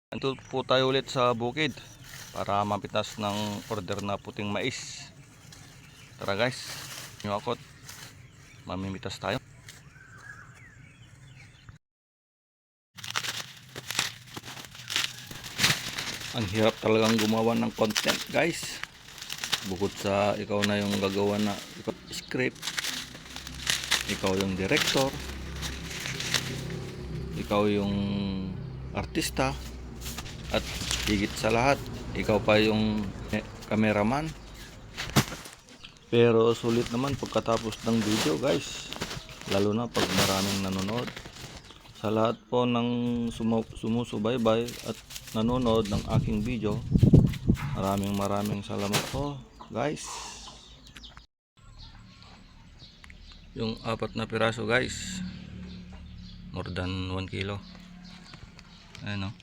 Nandito po tayo ulit sa bukid para mapitas ng order na puting mais. Tara guys, nyo ako at mamimitas tayo. Ang hirap talagang gumawa ng content guys. Bukod sa ikaw na yung gagawa na script, ikaw yung director, ikaw yung artista, at higit sa lahat ikaw pa yung cameraman. Pero sulit naman pagkatapos ng video guys, lalo na pag maraming nanonood. Sa lahat po ng sumusubaybay at nanonood ng aking video, maraming salamat po guys. Yung 4 na piraso guys, more than 1 kilo. Ayan o.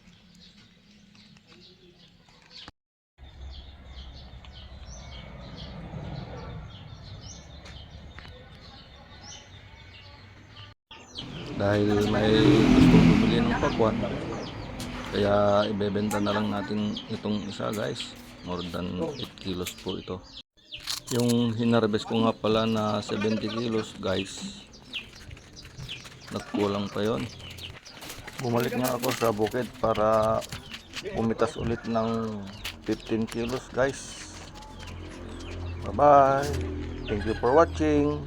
Dahil may gustong bumili ng pakwan, kaya ibebenta na lang natin itong isa guys. More than 8 kilos po ito. Yung hinarvest ko nga pala na 70 kilos guys, nagkulang pa yon. Bumalik nga ako sa bukid para pumitas ulit ng 15 kilos guys. Bye bye. Thank you for watching.